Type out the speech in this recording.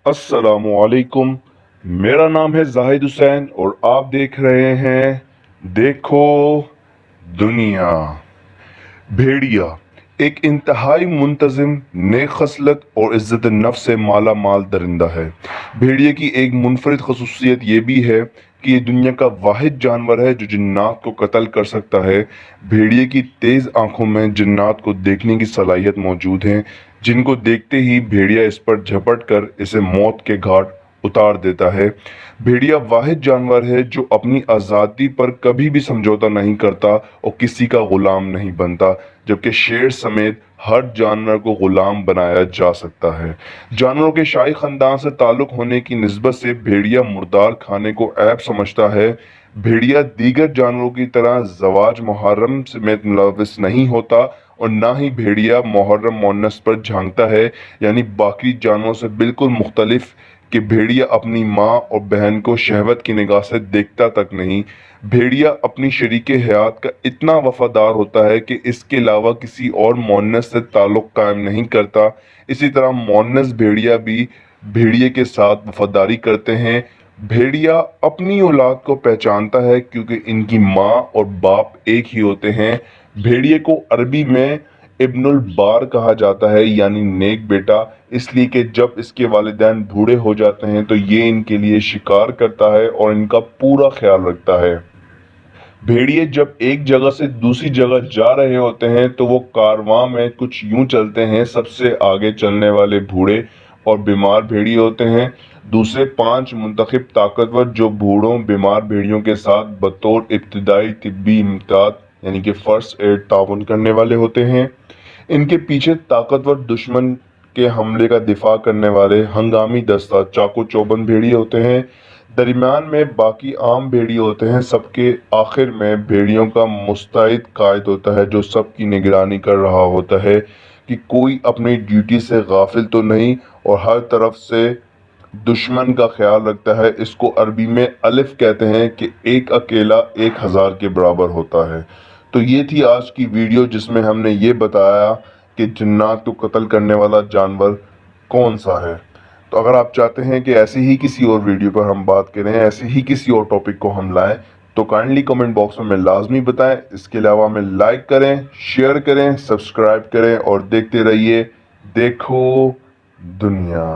अस्सलामुअलैकुम। मेरा नाम है जाहिद हुसैन और आप देख रहे हैं देखो दुनिया। भेड़िया एक इंतहाई मुंतजिम, नेक खसलत और इज्जत नफ्स से माला माल दरिंदा है। भेड़िए की एक मुनफरिद खसूसियत ये भी है कि ये दुनिया का वाहिद जानवर है जो जिन्नात को कत्ल कर सकता है। भेड़िए की तेज आंखों में जिन्नात को देखने की सलाहियत मौजूद है, जिनको देखते ही भेड़िया इस पर झपट कर इसे मौत के घाट उतार देता है। भेड़िया वाहिद जानवर है जो अपनी आज़ादी पर कभी भी समझौता नहीं करता और किसी का गुलाम नहीं बनता, जबकि शेर समेत हर जानवर को गुलाम बनाया जा सकता है। जानवरों के शाही खानदान से ताल्लुक होने की निस्बत से भेड़िया मुर्दार खाने को ऐब समझता है। भेड़िया दीगर जानवरों की तरह ज़वाज मुहर्रम समेत मुलविस नहीं होता और ना ही भेड़िया मुहर्रम मुअन्नस पर झांकता है, यानी बाकी जानवरों से बिल्कुल मुख्तलिफ कि भेड़िया अपनी माँ और बहन को शहवत की निगाह से देखता तक नहीं। भेड़िया अपनी शरीके हयात का इतना वफादार होता है कि इसके अलावा किसी और मुअन्नस से ताल्लुक कायम नहीं करता। इसी तरह मुअन्नस भेड़िया भी भेड़िए के साथ वफादारी करते हैं। भेड़िया अपनी औलाद को पहचानता है क्योंकि इनकी माँ और बाप एक ही होते हैं। भेड़िए को अरबी में इब्नुल बार कहा जाता है, यानी नेक बेटा, इसलिए कि जब इसके वालिदैन बूढ़े हो जाते हैं तो ये इनके लिए शिकार करता है और इनका पूरा ख्याल रखता है। भेड़िए जब एक जगह से दूसरी जगह जा रहे होते हैं तो वो कारवां में कुछ यूं चलते हैं। सबसे आगे चलने वाले बूढ़े और बीमार भेड़िए होते हैं। दूसरे पांच मुंतखब ताकतवर जो बूढ़ों बीमार भेड़ियों के साथ बतौर इब्तिदाई तिब्बी इमदाद यानी कि फर्स्ट एड ताउन करने वाले होते हैं। इनके पीछे ताकतवर दुश्मन के हमले का दिफा करने वाले हंगामी दस्ता चाकू चौबंद भेड़िए होते हैं। दरमियान में बाकी आम भेड़िए होते हैं। सबके आखिर में भेड़ियों का मुस्तैद कायद होता है जो सबकी निगरानी कर रहा होता है कि कोई अपनी ड्यूटी से गाफिल तो नहीं और हर तरफ से दुश्मन का ख्याल रखता है। इसको अरबी में अलिफ कहते हैं कि एक अकेला 1000 के बराबर होता है। तो ये थी आज की वीडियो जिसमें हमने ये बताया कि जिन्नात को कत्ल करने वाला जानवर कौन सा है। तो अगर आप चाहते हैं कि ऐसे ही किसी और वीडियो पर हम बात करें, ऐसे ही किसी और टॉपिक को हम लाएं, तो काइंडली कमेंट बॉक्स में लाजमी बताएं। इसके अलावा हमें लाइक करें, शेयर करें, सब्सक्राइब करें और देखते रहिए देखो दुनिया।